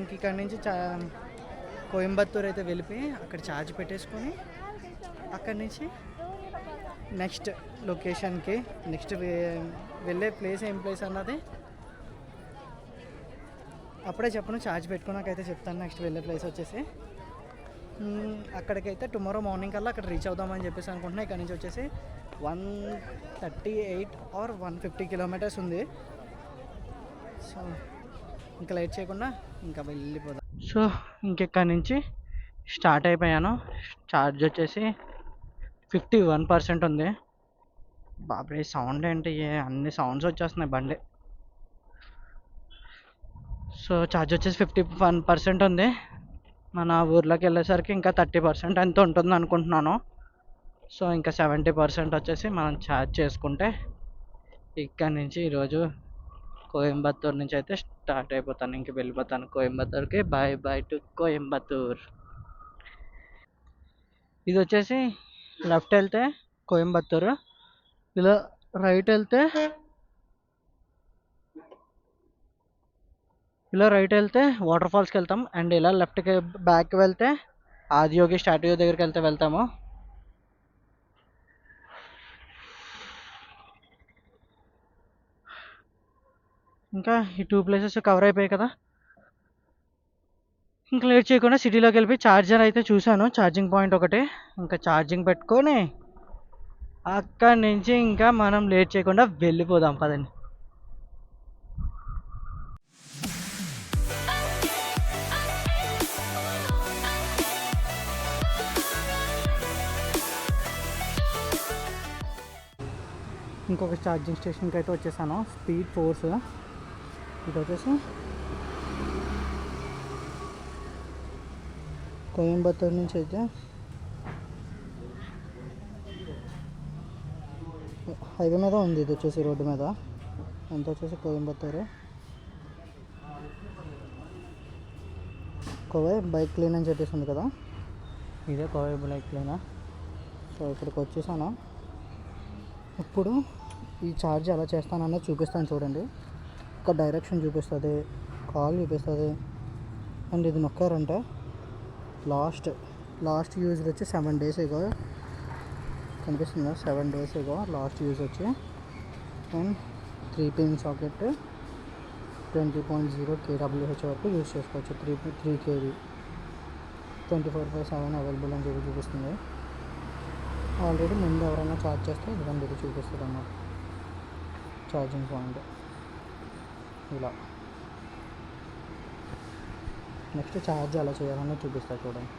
ఇంక ఇక్కడ నుంచి కోయంబత్తూర్ అయితే వెళ్ళిపోయి అక్కడ ఛార్జ్ పెట్టేసుకొని అక్కడి నుంచి నెక్స్ట్ లొకేషన్కి నెక్స్ట్ వెళ్ళే ప్లేస్ ఏం ప్లేస్ అన్నది అప్పుడే చెప్పను, ఛార్జ్ పెట్టుకున్నాకైతే చెప్తాను. నెక్స్ట్ వెళ్ళే ప్లేస్ వచ్చేసి అక్కడికైతే టుమారో మార్నింగ్ కల్లా అక్కడ రీచ్ అవుదామని చెప్పేసి అనుకుంటున్నా. ఇక్కడ నుంచి వచ్చేసి 138 ఆర్ 150 కిలోమీటర్స్ ఉంది. సో ఇంకా లేట్ చేయకుండా ఇంకా వెళ్ళిపోదాం. సో ఇంకెక్కడి నుంచి స్టార్ట్ అయిపోయాను. ఛార్జ్ వచ్చేసి 51% ఉంది. బాబాయ్ సౌండ్ ఏంటి, అన్ని సౌండ్స్ వచ్చేస్తున్నాయి బండి. సో ఛార్జ్ వచ్చేసి 51% ఉంది. మన ఊర్లోకి వెళ్ళేసరికి ఇంకా 30% ఎంత ఉంటుంది అనుకుంటున్నాను. సో ఇంకా 70% వచ్చేసి మనం ఛార్జ్ చేసుకుంటే ఇక్కడ నుంచి ఈరోజు కోయంబత్తూర్ నుంచి అయితే స్టార్ట్ అయిపోతాను. ఇంక వెళ్ళిపోతాను కోయంబత్తూర్కి. Bye bye to Coimbatore. ఇది వచ్చేసి లెఫ్ట్ వెళ్తే కోయంబత్తూర్, ఇలా రైట్ వెళ్తే వాటర్ ఫాల్స్కి వెళ్తాం. అండ్ ఇలా లెఫ్ట్కి బ్యాక్ వెళ్తే ఆదియోగి స్టాట్యూ దగ్గరికి వెళ్తాము. ఇంకా ఈ 2 ప్లేసెస్ కవర్ అయిపోయాయి కదా. ఇంకా లేట్ చేయకుండా సిటీలోకి వెళ్ళిపోయి ఛార్జర్ అయితే చూశాను, ఛార్జింగ్ పాయింట్ ఒకటి. ఇంకా ఛార్జింగ్ పెట్టుకొని అక్కడి నుంచి ఇంకా మనం లేట్ చేయకుండా వెళ్ళిపోదాం పదండి. ఇంకొక ఛార్జింగ్ స్టేషన్కి అయితే వచ్చేసాను, స్పీడ్ ఫోర్స్. ఇది వచ్చేసి కోయంబత్తూర్ నుంచి అయితే హైవే మీద ఉంది. ఇది వచ్చేసి రోడ్డు మీద. ఎంత వచ్చేసి కోయంబత్తూరు కోవై బైక్ క్లీన్ అని చెప్పేసి ఉంది కదా, ఇదే కోవై బైక్ క్లీనా. సో ఇక్కడికి వచ్చేసాను. ఇప్పుడు ఈ ఛార్జ్ ఎలా చేస్తానన్నది చూపిస్తాను చూడండి. ఒక డైరెక్షన్ చూపిస్తుంది, కాల్ చూపిస్తుంది. అండ్ ఇది నొక్కారంటే లాస్ట్ యూజ్ వచ్చి 7 days ఇగో కనిపిస్తుందా, 7 days ఇగో లాస్ట్ యూజ్ వచ్చి. అండ్ 3 pin సాకెట్ 20.0 kWh వరకు యూజ్ చేసుకోవచ్చు. 3 kV 24/7 అవైలబుల్ అని చెప్పి చూపిస్తుంది. ఆల్రెడీ ముందు ఎవరైనా ఛార్జ్ చేస్తే ఇదిగోండి ఇది చూపిస్తుంది అన్నమాట ఛార్జింగ్ పాయింట్. ఇలా నెక్స్ట్ ఛార్జ్ ఎలా చేయాలని చూపిస్తా చూడండి.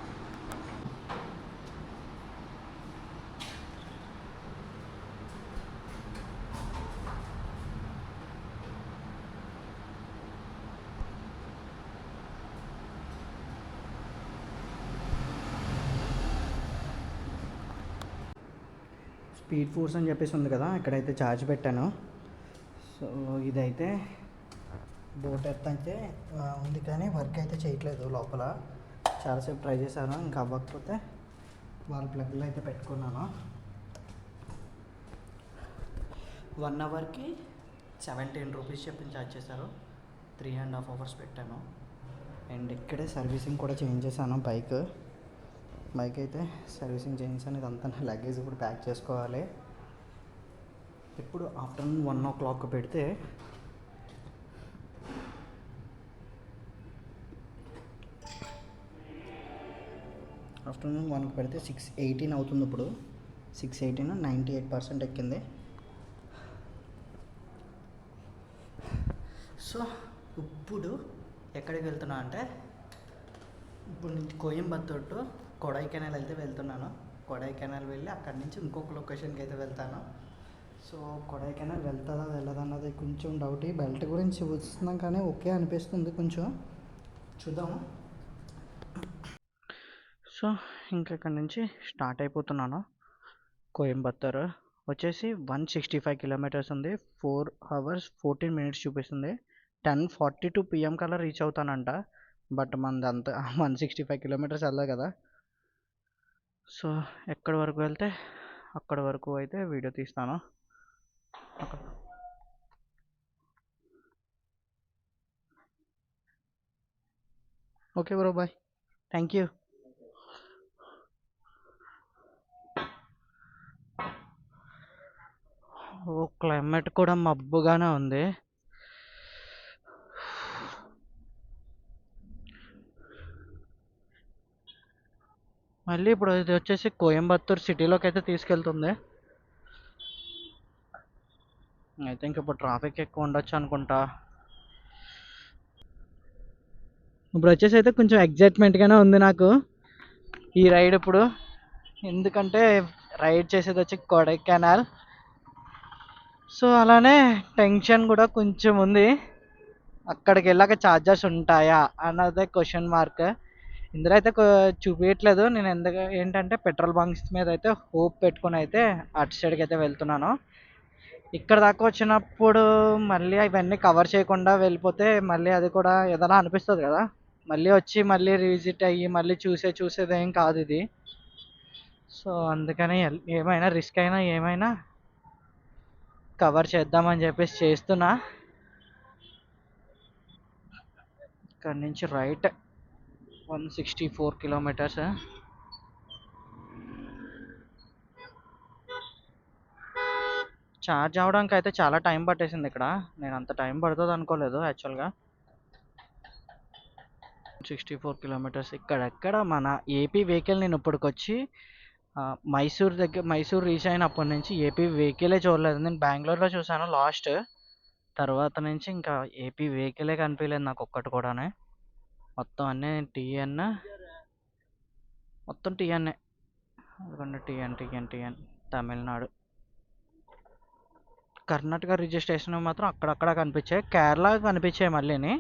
స్పీడ్ ఫోర్స్ అని చెప్పేసి ఉంది కదా, ఇక్కడైతే ఛార్జ్ పెట్టాను. సో ఇదైతే బోట్ ఎర్త్ అయితే ఉంది కానీ వర్క్ అయితే చేయట్లేదు లోపల. చాలాసేపు ట్రై చేశాను, ఇంకా అవ్వకపోతే వాళ్ళ ప్లగ్లో అయితే పెట్టుకున్నాను. 1 hourకి 17 rupees చెప్పి ఛార్జ్ చేశారు. 3.5 hours పెట్టాను. అండ్ ఇక్కడే సర్వీసింగ్ కూడా చేంజ్ చేశాను. బైక్ అయితే సర్వీసింగ్ చేయించాను. ఇదంతా నా లగేజ్ ఇప్పుడు ప్యాక్ చేసుకోవాలి. ఇప్పుడు ఆఫ్టర్నూన్ 1 o'clock పెడితే ఆఫ్టర్నూన్ 1కి పెడితే 6:18 అవుతుంది. ఇప్పుడు 6:18 98% ఎక్కింది. సో ఇప్పుడు ఎక్కడికి వెళ్తున్నా అంటే, ఇప్పుడు నుంచి కోయంబత్తూర్ టు కొడైకెనాల్ అయితే వెళ్తున్నాను. కొడైకెనాల్ వెళ్ళి అక్కడి నుంచి ఇంకొక లొకేషన్కి అయితే వెళ్తాను. సో కొడైకెనాల్ వెళ్తుందా వెళ్ళదన్నది కొంచెం డౌట్. ఈ బెల్ట్ గురించి వస్తున్నాం కానీ ఓకే అనిపిస్తుంది, కొంచెం చూద్దాము. సో ఇంకా ఇక్కడ నుంచి స్టార్ట్ అయిపోతున్నాను. కోయంబత్తూర్ వచ్చేసి 165 kilometers ఉంది. 4 hours 14 minutes చూపిస్తుంది. 10:42 PM కల్లా రీచ్ అవుతానంట. బట్ మనది అంత 165 kilometers వెళ్ళదు కదా. సో ఎక్కడి వరకు వెళ్తే అక్కడి వరకు అయితే వీడియో తీస్తాను. Okay bro, bye. Thank you. ఓ క్లైమేట్ కూడా మబ్బుగానే ఉంది. మళ్ళీ ఇప్పుడు ఇది వచ్చేసి కోయంబత్తూర్ సిటీలోకి అయితే తీసుకెళ్తుంది. ఐ థింక్ ఇప్పుడు ట్రాఫిక్ ఎక్కువ ఉండొచ్చు అనుకుంటా. ఇప్పుడు వచ్చేసి అయితే కొంచెం ఎగ్జైట్మెంట్గానే ఉంది నాకు ఈ రైడ్ ఇప్పుడు. ఎందుకంటే రైడ్ చేసేది వచ్చి కొడైకెనాల్. సో అలానే టెన్షన్ కూడా కొంచెం ఉంది. అక్కడికి వెళ్ళాక ఛార్జెస్ ఉంటాయా అన్నదే క్వశ్చన్ మార్క్. ఇందులో అయితే చూపించట్లేదు. నేను ఎందుకు ఏంటంటే పెట్రోల్ బంక్స్ మీద అయితే హోప్ పెట్టుకుని అయితే అటు సైడ్కి అయితే వెళ్తున్నాను. ఇక్కడ దాకా వచ్చినప్పుడు మళ్ళీ అవన్నీ కవర్ చేయకుండా వెళ్ళిపోతే మళ్ళీ అది కూడా ఏదైనా అనిపిస్తుంది కదా. మళ్ళీ వచ్చి మళ్ళీ రివిజిట్ అయ్యి మళ్ళీ చూసేది ఏం కాదు ఇది. సో అందుకని ఏమైనా రిస్క్ అయినా ఏమైనా కవర్ చేద్దామని చెప్పేసి చేస్తున్నా. ఇక్కడ నుంచి రైట్ 164 కిలోమీటర్స్. ఛార్జ్ అవ్వడానికి అయితే చాలా టైం పట్టేసింది ఇక్కడ. నేను అంత టైం పడుతుంది అనుకోలేదు యాక్చువల్గా. 64 కిలోమీటర్స్. ఇక్కడెక్కడ మన ఏపీ వెహికల్ నేను ఇప్పటికొచ్చి మైసూర్ రీచ్ అయినప్పటి నుంచి ఏపీ వెహికలే చూడలేదు. నేను బెంగళూరులో చూసాను లాస్ట్. తర్వాత నుంచి ఇంకా ఏపీ వెహికలే కనిపించలేదు నాకు ఒక్కటి కూడానే. మొత్తం అన్నీ టీఎన్, మొత్తం టీఎన్ఏ. అదిగోండి టీఎన్ తమిళనాడు. కర్ణాటక రిజిస్ట్రేషన్ మాత్రం అక్కడక్కడ కనిపించాయి, కేరళ కనిపించాయి మళ్ళీని.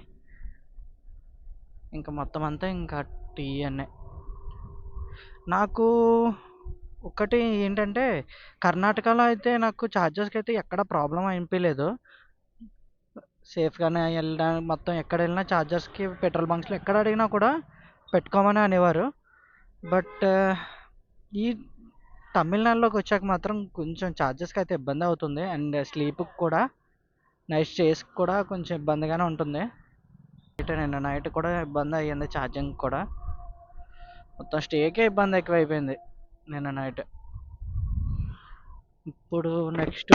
ఇంకా మొత్తం అంతా ఇంకా టీఎన్ఏ. నాకు ఒకటి ఏంటంటే కర్ణాటకలో అయితే నాకు ఛార్జెస్కి అయితే ఎక్కడ ప్రాబ్లం అనిపించలేదు. సేఫ్గానే వెళ్ళడానికి మొత్తం ఎక్కడ వెళ్ళినా ఛార్జెస్కి పెట్రోల్ బంక్స్లో ఎక్కడ అడిగినా కూడా పెట్టుకోమని అనేవారు. బట్ ఈ తమిళనాడులోకి వచ్చాక మాత్రం కొంచెం ఛార్జెస్కి అయితే ఇబ్బంది అవుతుంది. అండ్ స్లీప్కి కూడా, నైట్ స్టేస్కి కూడా కొంచెం ఇబ్బందిగానే ఉంటుంది. నిన్న నైట్ కూడా ఇబ్బంది అయ్యింది ఛార్జింగ్ కూడా. మొత్తం స్టేకే ఇబ్బంది ఎక్కువైపోయింది నిన్న నైట్. ఇప్పుడు నెక్స్ట్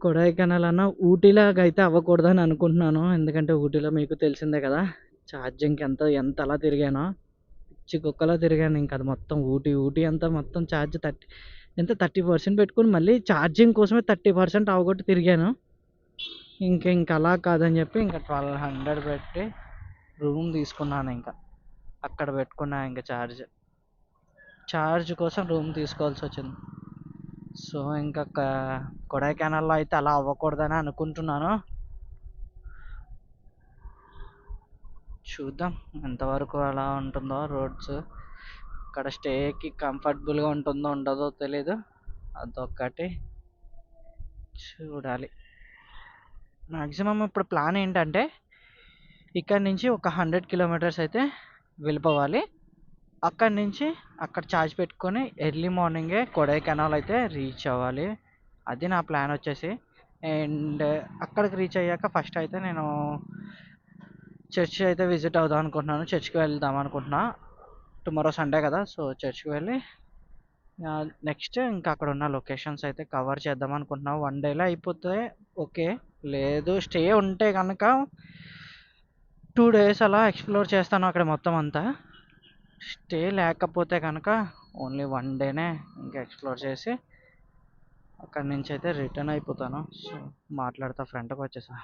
కొడైకెనాల్ అన్న ఊటీలాగా అయితే అవ్వకూడదని అనుకుంటున్నాను. ఎందుకంటే ఊటీలో మీకు తెలిసిందే కదా ఛార్జింగ్కి ఎంత అలా తిరిగానో, పిచ్చి కుక్కలా తిరిగాను. ఇంకా అది మొత్తం ఊటీ అంతా మొత్తం ఛార్జ్ 30% పెట్టుకుని మళ్ళీ ఛార్జింగ్ కోసమే 30% అవగొట్టి తిరిగాను. ఇంకా అలా కాదని చెప్పి ఇంకా 1200 పెట్టి రూమ్ తీసుకున్నాను. ఇంకా అక్కడ పెట్టుకున్నా ఇంకా ఛార్జ్ కోసం రూమ్ తీసుకోవాల్సి వచ్చింది. సో ఇంకా కొడైకెనాల్లో అయితే అలా అవ్వకూడదని అనుకుంటున్నాను. చూద్దాం ఎంతవరకు అలా ఉంటుందో రోడ్స్. అక్కడ స్టేకి కంఫర్టబుల్గా ఉంటుందో ఉండదో తెలీదు. అదొక్కటి చూడాలి. మ్యాక్సిమం ఇప్పుడు ప్లాన్ ఏంటంటే ఇక్కడ నుంచి ఒక 100 కిలోమీటర్స్ అయితే వెళ్ళిపోవాలి. అక్కడి నుంచి అక్కడ ఛార్జ్ పెట్టుకొని ఎర్లీ మార్నింగే కొడైకెనాల్ అయితే రీచ్ అవ్వాలి. అది నా ప్లాన్ వచ్చేసి. అండ్ అక్కడికి రీచ్ అయ్యాక ఫస్ట్ అయితే నేను చర్చ్ అయితే విజిట్ అవుదాం అనుకుంటున్నాను. చర్చ్కి వెళ్దాం అనుకుంటున్నా. టుమారో సండే కదా, సో చర్చ్కి వెళ్ళి నెక్స్ట్ ఇంకా అక్కడ ఉన్న లొకేషన్స్ అయితే కవర్ చేద్దాం అనుకుంటున్నా. 1 డేలో అయిపోతే ఓకే, లేదు స్టే ఉంటే కనుక 2 డేస్ అలా ఎక్స్ప్లోర్ చేస్తాను అక్కడ మొత్తం అంతా. స్టే లేకపోతే కనుక ఓన్లీ 1 డేనే ఇంకా ఎక్స్ప్లోర్ చేసి అక్కడి నుంచి అయితే రిటర్న్ అయిపోతాను. సో మాట్లాడతా, ఫ్రంట్కి వచ్చేసా.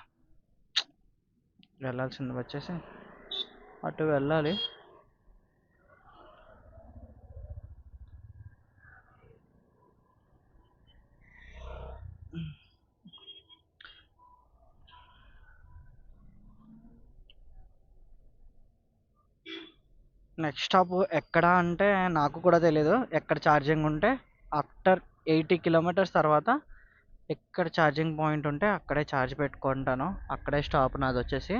వెళ్ళాల్సింది వచ్చేసి అటు వెళ్ళాలి. నెక్స్ట్ స్టాప్ ఎక్కడ అంటే నాకు కూడా తెలీదు. ఎక్కడ ఛార్జింగ్ ఉంటే ఆఫ్టర్ 80 కిలోమీటర్స్ తర్వాత ఎక్కడ ఛార్జింగ్ పాయింట్ ఉంటే అక్కడే ఛార్జ్ పెట్టుకుంటాను. అక్కడే స్టాప్ నాది వచ్చేసి.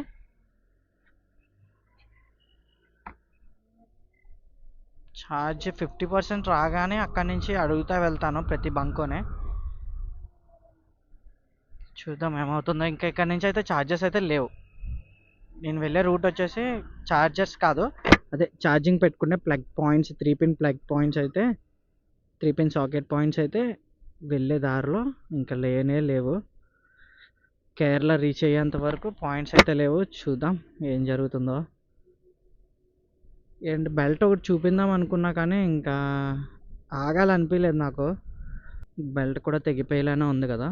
ఛార్జ్ 50% రాగానే అక్కడి నుంచి అడుగుతా వెళ్తాను ప్రతి బంకోనే. చూద్దాం ఏమవుతుందో. ఇంకా ఇక్కడ నుంచి అయితే ఛార్జెస్ అయితే లేవు. నేను వెళ్ళే రూట్ వచ్చేసి చార్జర్స్ కాదు, అదే ఛార్జింగ్ పెట్టుకునే plug points, 3 pin plug points అయితే, 3 పిన్ సాకెట్ పాయింట్స్ అయితే వెళ్ళే దారిలో ఇంకా లేనే లేవు. కేరళ రీచ్ అయ్యేంత వరకు పాయింట్స్ అయితే లేవు. చూద్దాం ఏం జరుగుతుందో. అండ్ బెల్ట్ ఒకటి చూపిందాం అనుకున్నా కానీ ఇంకా ఆగాలనిపించలేదు నాకు. బెల్ట్ కూడా తెగిపోయేలానే ఉంది కదా,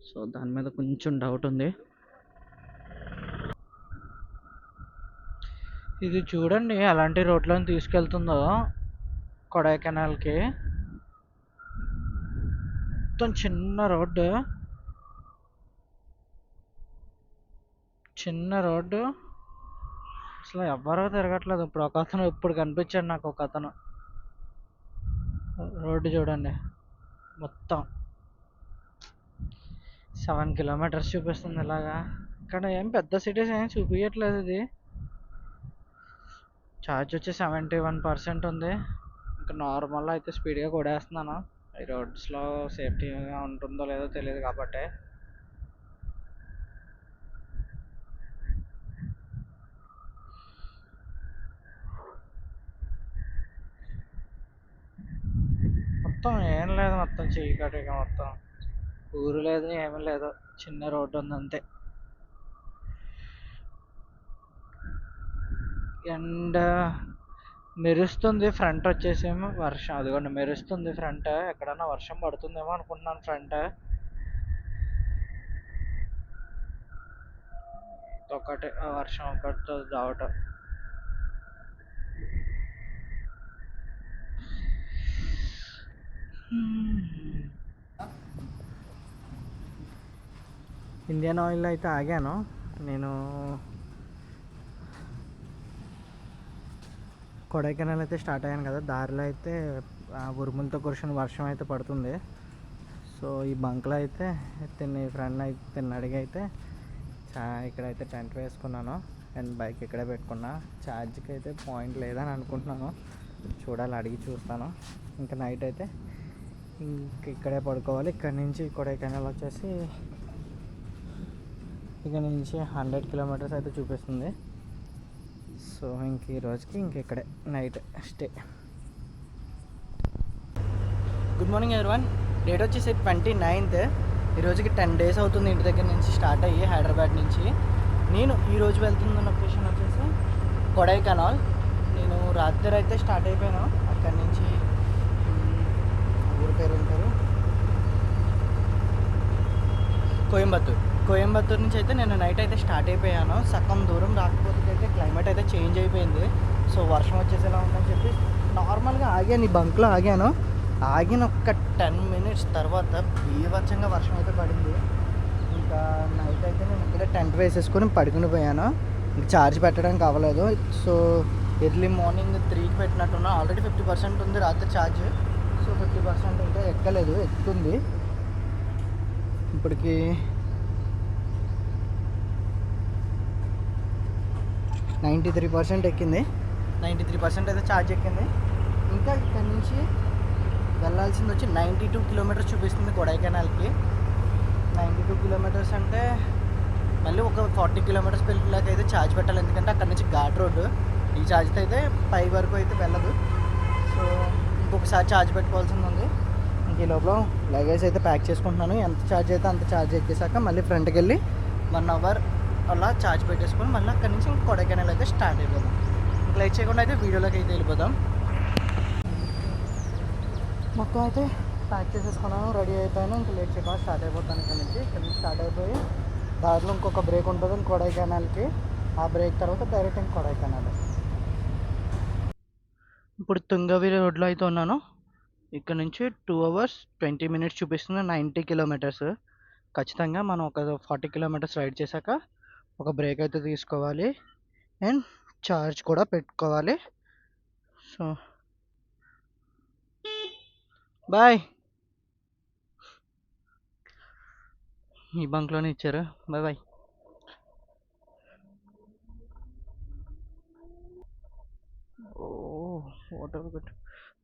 సో దాని మీద కొంచెం డౌట్ ఉంది. ఇది చూడండి అలాంటి రోడ్లో తీసుకెళ్తుందో కొడైకెనాల్కి. మొత్తం చిన్న రోడ్డు అసలు ఎవ్వరూ తిరగట్లేదు. ఇప్పుడు కనిపించాడు నాకు ఒక అతను. రోడ్డు చూడండి, మొత్తం 7 కిలోమీటర్స్ చూపిస్తుంది ఇలాగా. ఇక్కడ ఏం పెద్ద సిటీస్ ఏం చూపించట్లేదు. ఇది ఛార్జ్ వచ్చి 71% ఉంది. ఇంకా నార్మల్ అయితే స్పీడ్గా కొడేస్తున్నాను. ఈ రోడ్స్లో సేఫ్టీగా ఉంటుందో లేదో తెలియదు కాబట్టి. మొత్తం ఏం లేదు, మొత్తం చీకటిగా, మొత్తం ఊరు లేదు ఏమీ లేదు, చిన్న రోడ్డు ఉంది అంతే. అండ్ మెరుస్తుంది ఫ్రంట్ వచ్చేసేమో వర్షం, అదిగోండి మెరుస్తుంది ఫ్రంట్. ఎక్కడన్నా వర్షం పడుతుందేమో అనుకుంటున్నాను ఫ్రంట్. ఒకటి వర్షం ఒకటితో రావటం. ఇండియన్ ఆయిల్ అయితే ఆగాను నేను. కొడైకెనాల్ అయితే స్టార్ట్ అయ్యాను కదా, దారిలో అయితే ఉరుములతో కురిసిన వర్షం అయితే పడుతుంది. సో ఈ బంక్లో అయితే ఫ్రెండ్ అయితే అడిగి అయితే ఇక్కడైతే టెంట్ వేసుకున్నాను. అండ్ బైక్ ఇక్కడే పెట్టుకున్నా. ఛార్జ్కి అయితే పాయింట్ లేదని అనుకుంటున్నాను, చూడాలి, అడిగి చూస్తాను. ఇంకా నైట్ అయితే ఇక్కడే పడుకోవాలి. ఇక్కడ నుంచి కొడైకెనాల్ వచ్చేసి ఇక్కడ నుంచి 100 కిలోమీటర్స్ అయితే చూపిస్తుంది. సో ఇంక ఈ రోజుకి ఇక్కడే night stay. Good morning everyone. Date వచ్చేసి 29th. ఈరోజుకి 10 days అవుతుంది ఇంటి దగ్గర నుంచి స్టార్ట్ అయ్యి, హైదరాబాద్ నుంచి. నేను ఈరోజు వెళ్తున్న లొకేషన్ వచ్చేసి కొడైకెనాల్. నేను రాత్రి అయితే స్టార్ట్ అయిపోయాను అక్కడి నుంచి. ఊరి పేరు ఉంటారు కోయంబత్తూర్ నుంచి అయితే నేను నైట్ అయితే స్టార్ట్ అయిపోయాను. సగం దూరం రాకపోతే అయితే క్లైమేట్ అయితే చేంజ్ అయిపోయింది. సో వర్షం వచ్చేసేలా ఉందని చెప్పి నార్మల్గా ఆగాను, ఈ బంక్లో ఆగాను. ఆగిన ఒక 10 minutes తర్వాత బీభత్సంగా వర్షం అయితే పడింది. ఇంకా నైట్ అయితే నేను ఇక్కడే టెంట్ వేసేసుకొని పడుకుని పోయాను. ఇంకా ఛార్జ్ పెట్టడానికి అవ్వలేదు. సో ఎర్లీ మార్నింగ్ 3కి పెట్టినట్టున్నా. ఆల్రెడీ 50% ఉంది రాత్రి ఛార్జ్. సో 50% ఉంటే ఎక్కలేదు, ఎక్కుతుంది. ఇప్పటికి 93% ఎక్కింది. 93% అయితే ఛార్జ్ ఎక్కింది. ఇంకా ఇక్కడ నుంచి వెళ్ళాల్సింది వచ్చి 92 kilometers చూపిస్తుంది కొడైకెనాల్కి. 92 kilometers అంటే మళ్ళీ ఒక 40 kilometers వెళ్ళాక అయితే ఛార్జ్ పెట్టాలి, ఎందుకంటే అక్కడ నుంచి ఘాట్ రోడ్డు. ఈ ఛార్జ్తో అయితే పై వరకు అయితే వెళ్ళదు. సో ఇంకొకసారి ఛార్జ్ పెట్టుకోవాల్సింది ఉంది. ఇంక ఈ లోపల లగేజ్ అయితే ప్యాక్ చేసుకుంటున్నాను. ఎంత ఛార్జ్ అయితే అంత ఛార్జ్ ఎక్కేసాక మళ్ళీ ఫ్రంట్కి వెళ్ళి 1 hour అలా ఛార్జ్ పెట్టేసుకొని మళ్ళీ అక్కడి నుంచి కొడైకెనాల్ అయితే స్టార్ట్ అయిపోదాం. ఇంకా లైట్ చేయకుండా అయితే వీడియోలోకి అయితే వెళ్ళిపోదాం. మొత్తం అయితే ప్యాక్ చేసేసుకున్నాను, రెడీ అయిపోయాను. ఇంకా లేట్ చేయకుండా స్టార్ట్ అయిపోతాను. ఇక్కడ నుంచి స్టార్ట్ అయిపోయి దారిలో ఇంకొక బ్రేక్ ఉంటుంది కొడైకెనాల్కి. ఆ బ్రేక్ తర్వాత డైరెక్ట్ ఇంక కొడైకెనాల్. ఇప్పుడు తుంగవి రోడ్లో అయితే ఉన్నాను. ఇక్కడ నుంచి 2 hours 20 minutes చూపిస్తుంది, 90 kilometers. ఖచ్చితంగా మనం ఒక 40 kilometers రైడ్ చేశాక ఒక బ్రేక్ అయితే తీసుకోవాలి అండ్ ఛార్జ్ కూడా పెట్టుకోవాలి. So bye. ఈ బంక్లోనే ఇచ్చారు. Bye bye. Oh water good.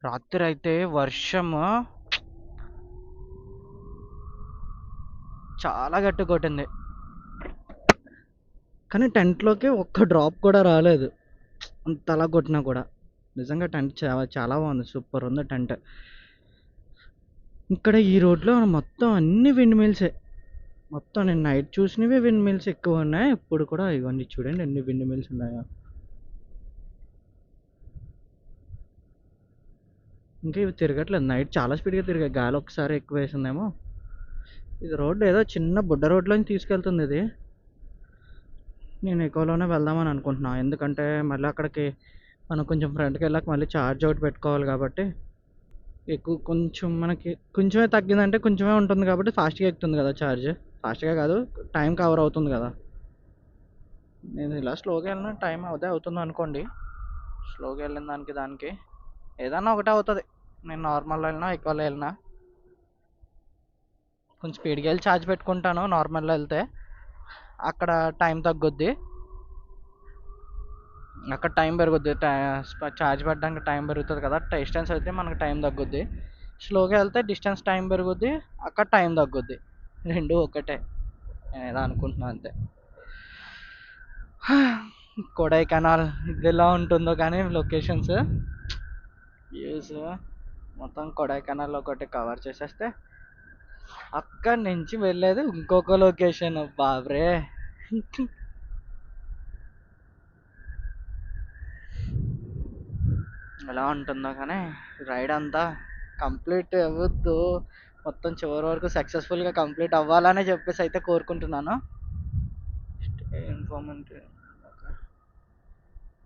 రాత్రి అయితే వర్షము చాలా గట్టి కొట్టింది. కానీ టెంట్లోకి ఒక్క డ్రాప్ కూడా రాలేదు, అంతలా కొట్టినా కూడా. నిజంగా టెంట్ చాలా చాలా బాగుంది, సూపర్ ఉంది టెంట్. ఇక్కడ ఈ రోడ్లో మొత్తం అన్ని విండ్ మిల్సే. మొత్తం నేను నైట్ చూసినవి విండ్ మిల్స్ ఎక్కువ ఉన్నాయి. ఇప్పుడు కూడా ఇవన్నీ చూడండి ఎన్ని విండ్ మిల్స్ ఉన్నాయో. ఇంకా ఇవి తిరగట్లేదు, నైట్ చాలా స్పీడ్గా తిరిగాయి, గాలి ఒకసారి ఎక్కువ వేసిందేమో. ఇది రోడ్డు ఏదో చిన్న బుడ్డ రోడ్లోంచి తీసుకెళ్తుంది ఇది. నేను ఎక్కువలోనే వెళ్దామని అనుకుంటున్నా, ఎందుకంటే మళ్ళీ అక్కడికి మనం కొంచెం ఫ్రంట్కి వెళ్ళాక మళ్ళీ ఛార్జ్ అవుట్ పెట్టుకోవాలి కాబట్టి. ఎక్కువ కొంచెం మనకి కొంచెమే తగ్గిందంటే కొంచెమే ఉంటుంది కాబట్టి ఫాస్ట్గా ఎక్కుతుంది కదా ఛార్జ్. ఫాస్ట్గా కాదు, టైం కవర్ అవుతుంది కదా. నేను ఇలా స్లోగా వెళ్ళిన టైం అదే అవుతుంది అనుకోండి. స్లోగా వెళ్ళిన దానికి ఏదన్నా ఒకటే అవుతుంది. నేను నార్మల్లో వెళ్ళినా ఎక్కువలో వెళ్ళినా కొంచెం స్పీడ్గా వెళ్ళి ఛార్జ్ పెట్టుకుంటాను. నార్మల్లో వెళ్తే అక్కడ టైం తగ్గుద్ది, అక్కడ టైం పెరుగుద్ది, ఛార్జ్ పెట్టడానికి టైం పెరుగుతుంది కదా. డిస్టెన్స్ అయితే మనకు టైం తగ్గుద్ది. స్లోగా వెళ్తే డిస్టెన్స్ టైం పెరుగుద్ది, అక్కడ టైం తగ్గుద్ది, రెండు ఒకటే. నేను ఏదో అనుకుంటున్నాను అంతే. కొడైకెనాల్ ఇది ఎలా ఉంటుందో కానీ లొకేషన్స్ వ్యూస్ మొత్తం కొడైకెనాల్ ఒకటి కవర్ చేసేస్తే అక్కడి నుంచి వెళ్ళేది ఇంకొక లొకేషన్. బాబ్రే, ఎలా ఉంటుందో కానీ రైడ్ అంతా కంప్లీట్ అవ్వద్దు, మొత్తం చివరి వరకు సక్సెస్ఫుల్గా కంప్లీట్ అవ్వాలని చెప్పేసి అయితే కోరుకుంటున్నాను. ఇన్ఫార్మెంట్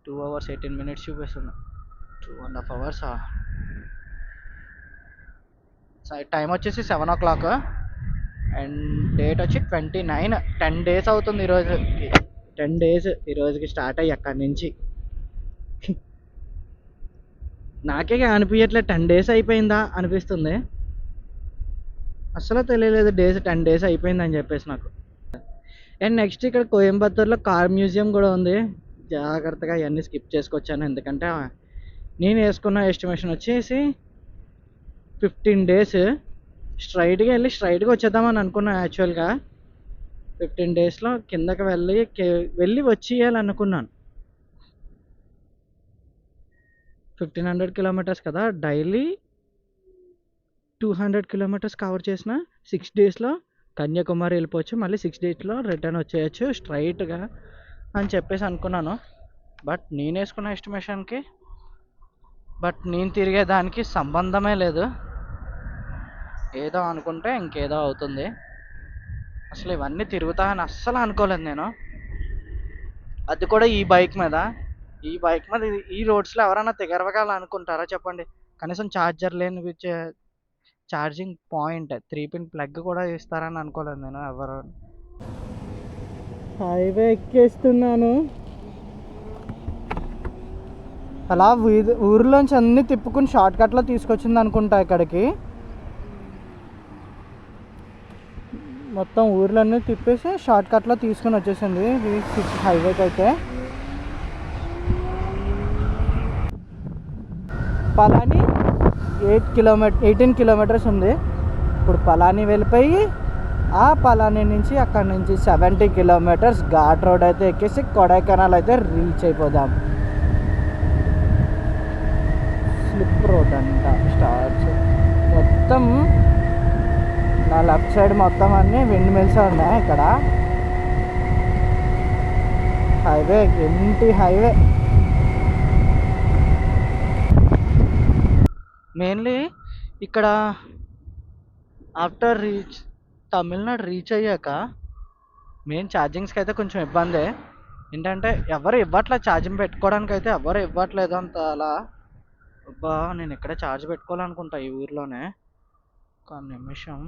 2 hours 18 minutes చూపిస్తున్నా, 2.5 hours. టైం వచ్చేసి 7 o'clock అండ్ డేట్ వచ్చి 29. 10 days అవుతుంది ఈరోజుకి. 10 days ఈరోజుకి స్టార్ట్ అయ్యి అక్కడి నుంచి. నాకే అనిపించట్లేదు 10 days అయిపోయిందా అనిపిస్తుంది. అసలు తెలియలేదు డేస్ 10 days అయిపోయిందని చెప్పేసి నాకు. అండ్ నెక్స్ట్ ఇక్కడ కోయంబత్తూర్లో కార్ మ్యూజియం కూడా ఉంది. జాగ్రత్తగా ఇవన్నీ స్కిప్ చేసుకొచ్చాను, ఎందుకంటే నేను వేసుకున్న ఎస్టిమేషన్ వచ్చేసి 15 days. స్ట్రైట్గా వెళ్ళి స్ట్రైట్గా వచ్చేద్దామని అనుకున్నాను యాక్చువల్గా. 15 daysలో కిందకి వెళ్ళి వచ్చేయాలనుకున్నాను. 1500 kilometers కదా, డైలీ 200 kilometers కవర్ చేసిన 6 daysలో కన్యాకుమారి వెళ్ళిపోవచ్చు, మళ్ళీ 6 daysలో రిటర్న్ వచ్చేయచ్చు స్ట్రైట్గా అని చెప్పేసి అనుకున్నాను. బట్ నేను వేసుకున్న ఎస్టిమేషన్కి నేను తిరిగేదానికి సంబంధమే లేదు. ఏదో అనుకుంటే ఇంకేదో అవుతుంది. అసలు ఇవన్నీ తిరుగుతాయని అస్సలు అనుకోలేదు నేను, అది కూడా ఈ బైక్ మీద. ఈ రోడ్స్లో ఎవరైనా తిరగగలనుకుంటారా చెప్పండి? కనీసం ఛార్జర్ లేని ఛార్జింగ్ పాయింట్ 3-pin ప్లగ్ కూడా ఇస్తారని అనుకోలేదు నేను ఎవరు. హైవే ఎక్కేస్తున్నాను. అలా ఊరిలోంచి అన్నీ తిప్పుకుని షార్ట్ కట్లో తీసుకొచ్చింది అనుకుంటా ఇక్కడికి. మొత్తం ఊర్లన్నీ తిప్పేసి షార్ట్ కట్లో తీసుకుని వచ్చేసింది హైవేకి. అయితే పలాని 18 kilometers ఉంది. ఇప్పుడు పలాని వెళ్ళిపోయి ఆ పలాని నుంచి అక్కడి నుంచి 70 kilometers ఘాట్ రోడ్ అయితే ఎక్కేసి కొడైకెనాల్ అయితే రీచ్ అయిపోదాం. స్లిప్ రోడ్ అంట స్టార్ట్స్. మొత్తం నా లెఫ్ట్ సైడ్ మొత్తం అన్నీ విండ్ మిల్స్ ఉన్నాయి. ఇక్కడ హైవే ఎంటీ హైవే. మెయిన్లీ ఇక్కడ ఆఫ్టర్ తమిళనాడు రీచ్ అయ్యాక మెయిన్ ఛార్జింగ్స్కి అయితే కొంచెం ఇబ్బందే. ఏంటంటే ఎవరు ఇవ్వట్లేదు ఛార్జింగ్ పెట్టుకోవడానికి, అయితే ఎవరు ఇవ్వట్లేదు అంత అలా. అబ్బా, నేను ఇక్కడే ఛార్జ్ పెట్టుకోవాలనుకుంటా ఈ ఊర్లోనే. ఒక నిమిషం,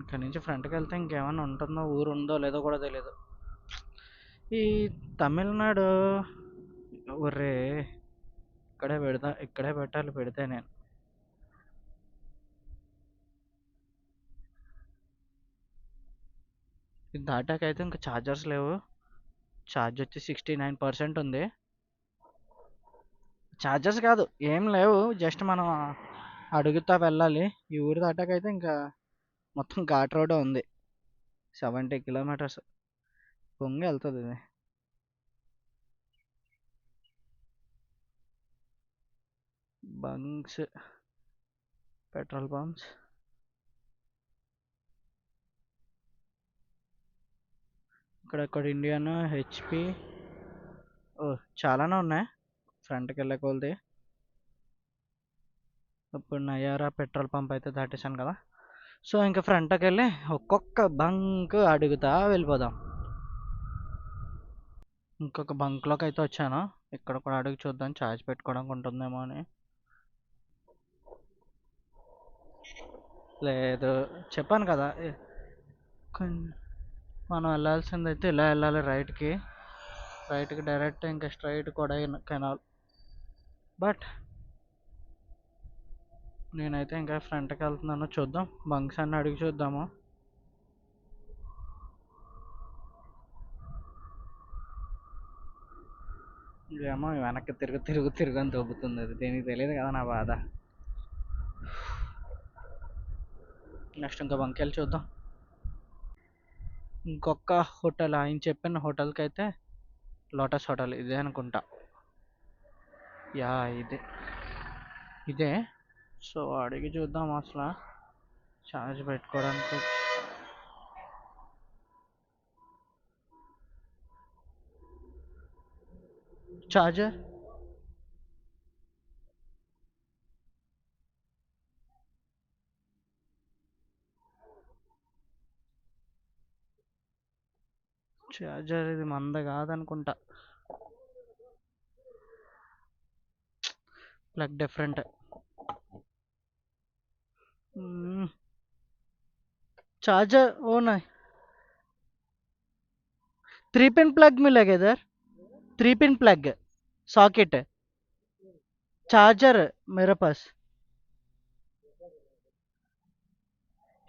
ఇక్కడ నుంచి ఫ్రంట్కి వెళ్తే ఇంకేమైనా ఉంటుందో, ఊరు ఉందో లేదో కూడా తెలియదు. ఈ తమిళనాడు ఒరే, ఇక్కడే పెట్టాలి పెడితే. నేను ఇది దాటాకైతే ఇంకా ఛార్జర్స్ లేవు. ఛార్జ్ వచ్చి 69% ఉంది. ఛార్జర్స్ కాదు, ఏం లేవు, జస్ట్ మనం అడుగుతా వెళ్ళాలి. ఈ ఊరు దాటాకైతే ఇంకా మొత్తం ఘాట్ రోడ్ ఉంది. 70 kilometers. పొంగి వెళ్తుంది ఇది. బంక్స్, పెట్రోల్ పంప్స్, ఇక్కడ ఇండియన్, హెచ్పి, ఓ చాలానే ఉన్నాయి ఫ్రంట్కి వెళ్ళే కొలది. ఇప్పుడు నయారా పెట్రోల్ పంప్ అయితే దాటేసాను కదా. సో ఇంకా ఫ్రంట్కి వెళ్ళి ఒక్కొక్క బంక్ అడుగుతా వెళ్ళిపోదాం. ఇంకొక బంక్లోకి అయితే వచ్చాను. ఇక్కడ కూడా అడుగు చూద్దాం ఛార్జ్ పెట్టుకోవడానికి ఉంటుందేమో అని. లేదు, చెప్పాను కదా మనం వెళ్ళాల్సిందైతే ఇలా వెళ్ళాలి రైట్కి. రైట్కి డైరెక్ట్ ఇంకా స్ట్రైట్ కొడైకెనాల్. బట్ నేనైతే ఇంకా ఫ్రంట్కి వెళ్తున్నాను. చూద్దాం బంక్స్ అన్ని అడిగి చూద్దాము. ఏమో వెనక్కి తిరుగు అని దొబ్బుతుంది. అది దీనికి తెలియదు కదా నా బాధ. నెక్స్ట్ ఇంకా బంక్ వెళ్ళి చూద్దాం. ఇంకొక హోటల్, ఆయన చెప్పిన హోటల్కి అయితే లోటస్ హోటల్ ఇదే అనుకుంటా. యా ఇదే. సో అడిగి చూద్దాం అసలు ఛార్జ్ పెట్టుకోవడానికి. చార్జర్ ఇది మంద కాదనుకుంటా. Plug different. चार्जर वो नहीं, 3 पिन प्लग मिलेगा इधर, 3 पिन प्लग सॉकेट है, चार्जर मेरे पास।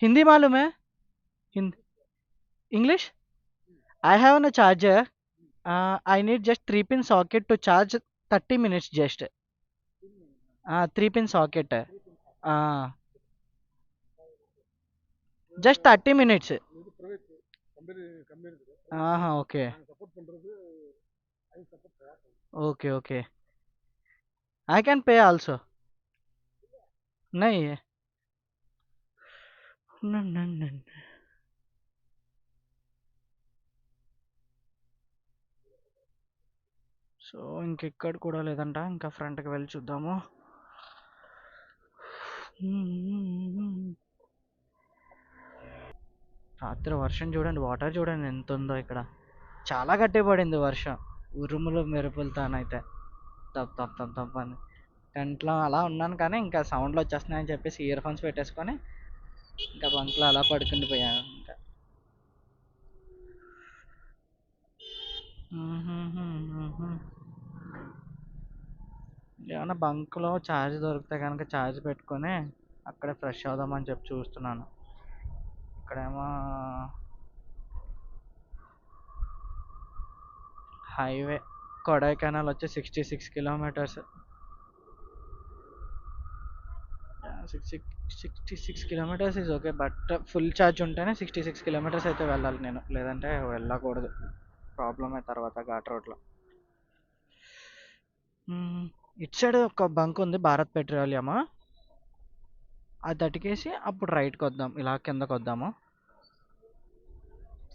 हिंदी मालूम है? Hindi, English? I have a charger. I need just 3 pin socket to charge 30 minutes just. 3 pin socket. Just 30 minutes. Okay. Okay. I can pay also. नहीं है. No. సో ఇంకెక్కడ కూడా లేదంట. ఇంకా ఫ్రంట్కి వెళ్ళి చూద్దాము. రాత్రి వర్షం చూడండి, వాటర్ చూడండి ఎంత ఉందో ఇక్కడ. చాలా గట్టి పడింది వర్షం, ఉరుములు మెరుపులతోనైతే తప్ప అని. టెంట్లో అలా ఉన్నాను కానీ ఇంకా సౌండ్లు వచ్చేస్తున్నాయని చెప్పేసి ఇయర్ ఫోన్స్ పెట్టేసుకొని ఇంకా బంక్లో అలా పడుకుని పోయాను. ఇంకా ఏమన్నా బంక్లో ఛార్జ్ దొరికితే కనుక ఛార్జ్ పెట్టుకొని అక్కడే ఫ్రెష్ అవుదామని చెప్పి చూస్తున్నాను. ఇక్కడేమో హైవే కొడైకెనాల్ వచ్చి 66 kilometres. 66 kilometres is okay. But full charge ఉంటేనే 66 కిలోమీటర్స్ అయితే వెళ్ళాలి నేను, లేదంటే వెళ్ళకూడదు. ప్రాబ్లమే తర్వాత ఘాట్ రోడ్లో. ఇటు సైడ్ ఒక బంక్ ఉంది, భారత్ పెట్రోలియమ్. అది అటుకేసి అప్పుడు రైట్కి వద్దాం, ఇలా కిందకు వద్దాము.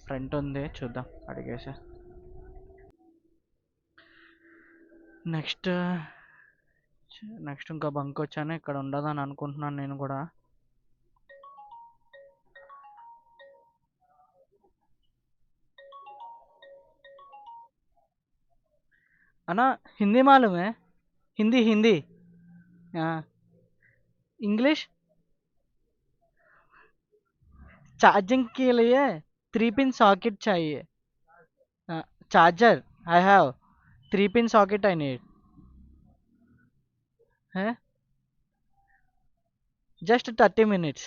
ఫ్రంట్ ఉంది చూద్దాం అడిగేసి. నెక్స్ట్ ఇంకో బంక్ వచ్చాను, ఇక్కడ ఉండదని అనుకుంటున్నాను నేను కూడా. అన్నా हिंदी मालूम है? हिंदी इंग्लिश? चार्जिंग के लिए 3 पिन सॉकेट चाहिए. Charger I have 3 pin socket I need है. Just 30 minutes.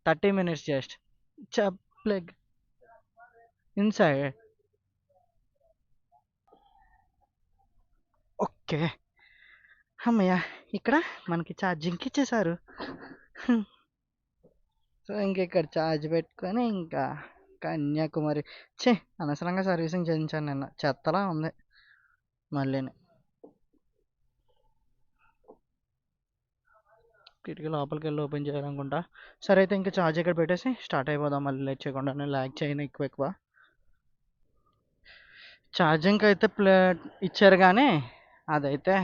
30 minutes just. Plug inside. Okay అమ్మయ్య, ఇక్కడ మనకి ఛార్జింగ్కి ఇచ్చేసారు. సో ఇంక ఇక్కడ ఛార్జ్ పెట్టుకొని ఇంకా కన్యాకుమారి. ఛే, అనవసరంగా సర్వీసింగ్ చేయించాను నిన్న, చెత్తలా ఉంది మళ్ళీని. కిటికీ లోపలికి వెళ్ళి ఓపెన్ చేయాలనుకుంటా. సరే అయితే ఇంకా ఛార్జ్ ఇక్కడ పెట్టేసి స్టార్ట్ అయిపోదాం, మళ్ళీ లేట్ చేయకుండా. ల్యాగ్ చేయను ఎక్కువ ఎక్కువ. ఛార్జింగ్కి అయితే ఇచ్చారు కానీ అదైతే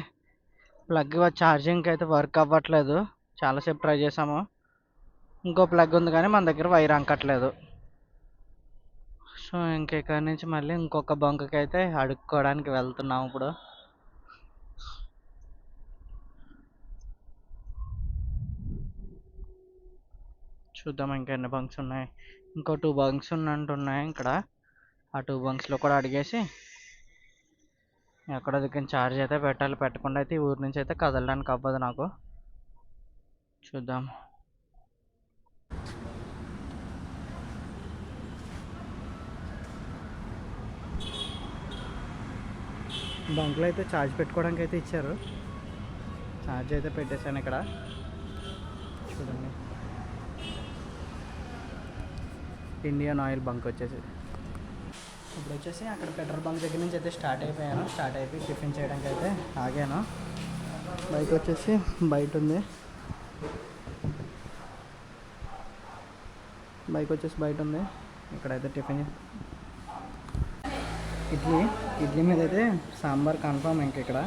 ప్లగ్ ఛార్జింగ్కి అయితే వర్క్ అవ్వట్లేదు. చాలాసేపు ట్రై చేసాము. ఇంకో ప్లగ్ ఉంది కానీ మన దగ్గర వైర్ అంకట్లేదు. సో ఇంకెక్కడి నుంచి మళ్ళీ ఇంకొక బంకుకి అయితే అడుక్కోవడానికి వెళ్తున్నాము ఇప్పుడు. చూద్దాం ఇంకా ఎన్ని బంక్స్ ఉన్నాయి. ఇంకో 2 బంక్స్ ఉన్నట్టున్నాయి ఇక్కడ. ఆ 2 బంక్స్లో కూడా అడిగేసి ఎక్కడ దిక్కున ఛార్జ్ అయితే పెట్టాలి. పెట్టకుండా అయితే ఈ ఊరి నుంచి అయితే కదలడానికి అవ్వదు నాకు. చూద్దాం. బంక్లో అయితే ఛార్జ్ పెట్టుకోవడానికి అయితే ఇచ్చారు. ఛార్జ్ అయితే పెట్టేశాను ఇక్కడ. చూడండి, ఇండియన్ ఆయిల్ బంక్ వచ్చేసి. ఇప్పుడు వచ్చేసి అక్కడ పెట్రోల్ బంక్ దగ్గర నుంచి అయితే స్టార్ట్ అయిపోయాను. స్టార్ట్ అయిపోయి టిఫిన్ చేయడానికి అయితే ఆగాను. బైక్ వచ్చేసి బయట ఉంది. ఇక్కడైతే టిఫిన్ ఇడ్లీ మీద అయితే సాంబార్ కన్ఫామ్. ఇంక ఇక్కడ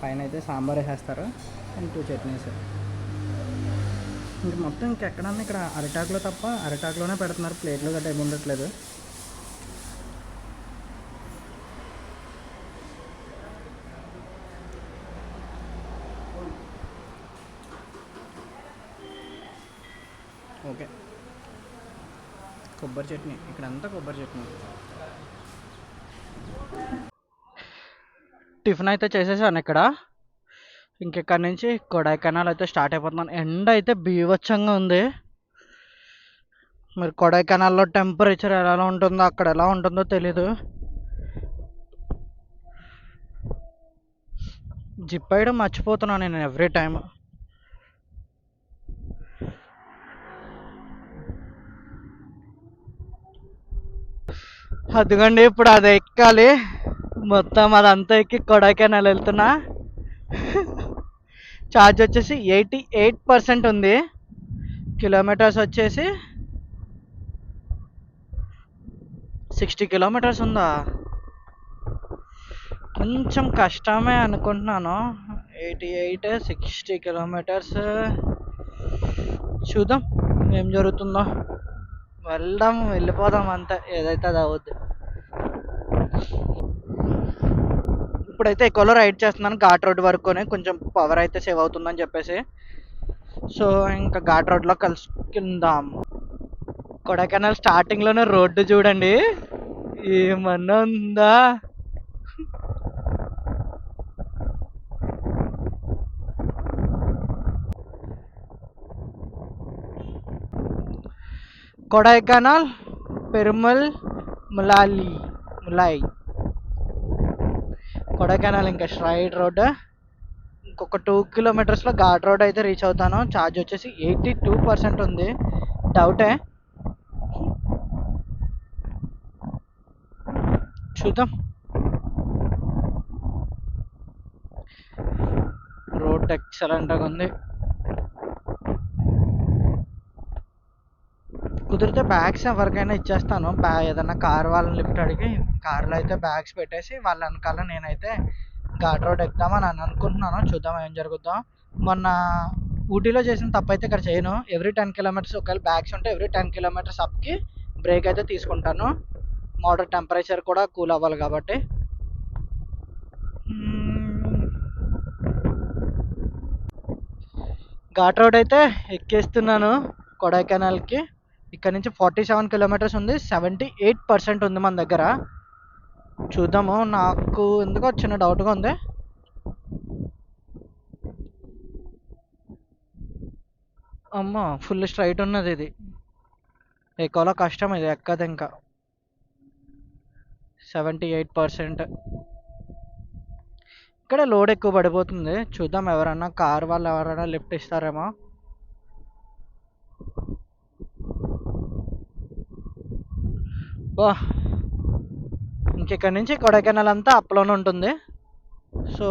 పైన అయితే సాంబార్ వేసేస్తారు అండ్ 2 చట్నీస్. ఇంక మొత్తం ఇంకెక్కడన్నా ఇక్కడ అరిటాకులో తప్ప అరిటాకులోనే పెడుతున్నారు, ప్లేట్లో గట్రా ఏమి ఉండట్లేదు. ఓకే, కొబ్బరి చట్నీ ఇక్కడంతా కొబ్బరి చట్నీ. టిఫిన్ అయితే చేసేసాను ఇక్కడ. ఇంకెక్కడి నుంచి కొడైకెనాల్ అయితే స్టార్ట్ అయిపోతున్నాను. ఎండ అయితే బీభత్సంగా ఉంది. మరి కొడైకెనాల్లో టెంపరేచర్ ఎలా ఉంటుందో, అక్కడ ఎలా ఉంటుందో తెలీదు. జిప్ వేయడం మర్చిపోతున్నాను నేను ఎవ్రీ టైం. అదిగోండి, ఇప్పుడు అది ఎక్కాలి. మొత్తం అదంతా ఎక్కి కొడైకెనాల్ వెళ్తున్నా. ఛార్జ్ వచ్చేసి 88% ఉంది. కిలోమీటర్స్ వచ్చేసి 60 కిలోమీటర్స్ ఉందా? కొంచెం కష్టమే అనుకుంటున్నాను. 88 60 కిలోమీటర్స్. చూద్దాం ఏం జరుగుతుందో. వెళ్ళిపోదాం అంతే, ఏదైతే అది అవుద్ది. ఇప్పుడైతే ఎక్కువలో రైడ్ చేస్తున్నాను ఘాట్ రోడ్ వరకునే, కొంచెం పవర్ అయితే సేవ్ అవుతుందని చెప్పేసి. సో ఇంకా ఘాట్ రోడ్లో కలుసుకుందాం. కొడైకెనాల్ స్టార్టింగ్లోనే రోడ్డు చూడండి, ఏమన్నా ఉందా? కొడైకెనాల్ పెరుమల్ ములాయ్ కొడైకెనాల్ ఇంకా స్ట్రైట్ రోడ్. ఇంకొక 2 కిలోమీటర్స్లో ఘాట్ రోడ్ అయితే రీచ్ అవుతాను. ఛార్జ్ వచ్చేసి 82% ఉంది. డౌటే, చూద్దాం. రోడ్ ఎక్సలెంట్గా ఉంది. కుదిరితే బ్యాగ్స్ ఎవరికైనా ఇచ్చేస్తాను. ఏదన్నా కార్ వాళ్ళని లిఫ్ట్ అడిగి కార్లో అయితే బ్యాగ్స్ పెట్టేసి వాళ్ళ వెనకాల నేనైతే ఘాట్ రోడ్ ఎక్కుదామని అనుకుంటున్నాను. చూద్దాం ఏం జరుగుద్దాం. మొన్న ఊటీలో చేసిన తప్పు అయితే ఇక్కడ చేయను. ఎవ్రీ 10 కిలోమీటర్స్ ఒకవేళ బ్యాగ్స్ ఉంటే ఎవ్రీ 10 కిలోమీటర్స్ అప్కి బ్రేక్ అయితే తీసుకుంటాను. మోడర్ టెంపరేచర్ కూడా కూల్ అవ్వాలి కాబట్టి. ఘాట్ రోడ్ అయితే ఎక్కేస్తున్నాను కొడైకెనాల్కి. ఇక్కడ నుంచి 47 కిలోమీటర్స్ ఉంది. 78% ఉంది మన దగ్గర. చూద్దాము. నాకు ఎందుకో చిన్న డౌట్గా ఉంది. అమ్మో, ఫుల్ స్ట్రైట్ ఉన్నది ఇది. ఎక్కువలో కష్టం ఇది ఎక్కదు. ఇంకా 78%. ఇక్కడ లోడ్ ఎక్కువ పడిపోతుంది. చూద్దాం ఎవరన్నా కార్ వాళ్ళు ఎవరైనా లిఫ్ట్ ఇస్తారేమో. బా ఇంకెక్కడి నుంచి కొడైకెనాల్ అంతా అప్లోనే ఉంటుంది. సో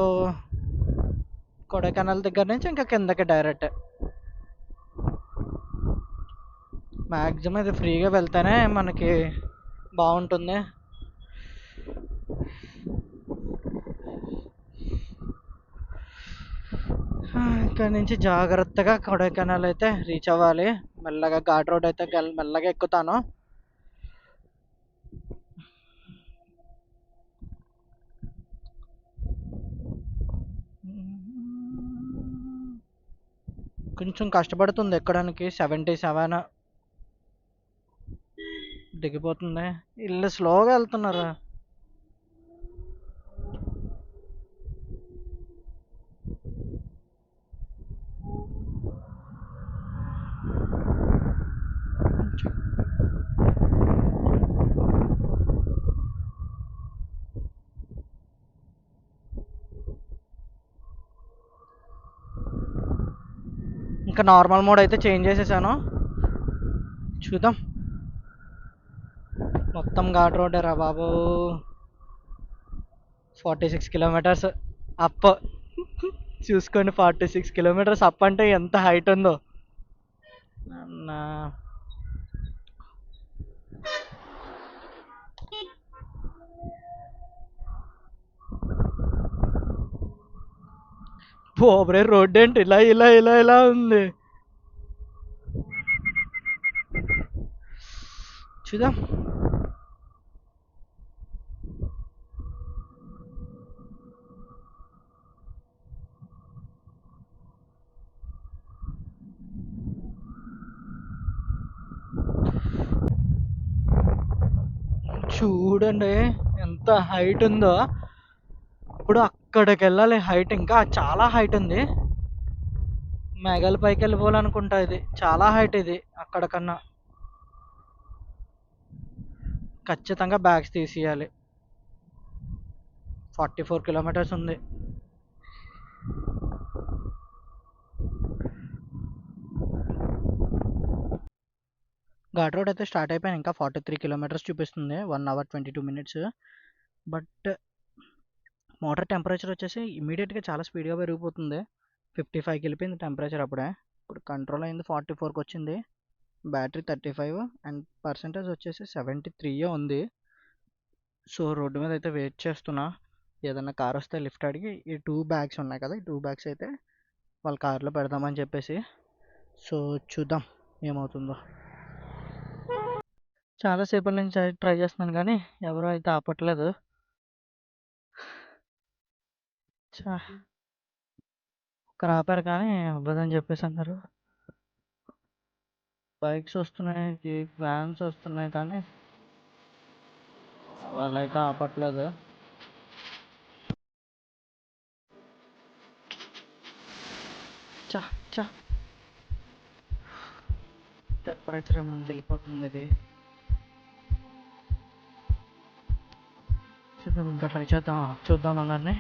కొడైకెనాల్ దగ్గర నుంచి ఇంకా కిందకి డైరెక్ట్. మ్యాక్సిమం ఇది ఫ్రీగా వెళ్తేనే మనకి బాగుంటుంది. ఇక్కడ నుంచి జాగ్రత్తగా కొడైకెనాల్ అయితే రీచ్ అవ్వాలి. మెల్లగా ఘాట్ రోడ్ అయితే మెల్లగా ఎక్కుతాను. కొంచెం కష్టపడుతుంది ఎక్కడానికి. 77 దిగిపోతుంది. వీళ్ళు స్లోగా వెళ్తున్నారు. ఇంకా నార్మల్ మోడ్ అయితే చేంజ్ చేసేసాను. చూద్దాం. మొత్తం ఘాట్ రోడ్డే రా బాబు. 46 కిలోమీటర్స్ అప్. చూసుకోండి, 46 కిలోమీటర్స్ అప్ అంటే ఎంత హైట్ ఉందో. నా పోబరే రోడ్ ఏంటి ఇలా ఇలా ఇలా ఇలా ఉంది. చూద్దాం. చూడండి ఎంత హైట్ ఉందో. ఇప్పుడు అక్కడికి వెళ్ళాలి. హైట్ ఇంకా చాలా హైట్ ఉంది. మేఘాల పైకి వెళ్ళిపోవాలనుకుంటా. ఇది చాలా హైట్. ఇది అక్కడ కన్నా ఖచ్చితంగా బ్యాగ్స్ తీసేయాలి. 44 కిలోమీటర్స్ ఉంది. ఘాట్ రోడ్ అయితే స్టార్ట్ అయిపోయాను. ఇంకా 43 కిలోమీటర్స్ చూపిస్తుంది. 1 hour 22 minutes. But motor temperature వచ్చేసి ఇమీడియట్గా చాలా స్పీడ్గా పెరిగిపోతుంది. 55కి వెళ్ళిపోయింది టెంపరేచర్ అప్పుడే. ఇప్పుడు కంట్రోల్ అయింది, 44కి వచ్చింది. బ్యాటరీ 35 అండ్ పర్సెంటేజ్ వచ్చేసి 73 ఉంది. సో రోడ్డు మీద అయితే వెయిట్ చేస్తున్నా. ఏదైనా కార్ వస్తే లిఫ్ట్ అడిగి ఈ 2 బ్యాగ్స్ ఉన్నాయి కదా, ఈ 2 బ్యాగ్స్ అయితే వాళ్ళ కార్లో పెడదామని చెప్పేసి. సో చూద్దాం ఏమవుతుందో. చాలాసేపటి నుంచి ట్రై చేస్తున్నాను కానీ ఎవరు అయితే ఆపట్లేదు. ఒకరు ఆపారు కానీ అవ్వదని చెప్పేసి అన్నారు. బైక్స్ వస్తున్నాయి, వ్యాన్స్ వస్తున్నాయి కానీ వాళ్ళైతే ఆపట్లేదు. చా చా టెంపరేచర్ ఏమో వెళ్ళిపోతుంది. ఇది చూద్దాం, ఇంకా ట్రై చేద్దాం, చూద్దాం అందరినీ.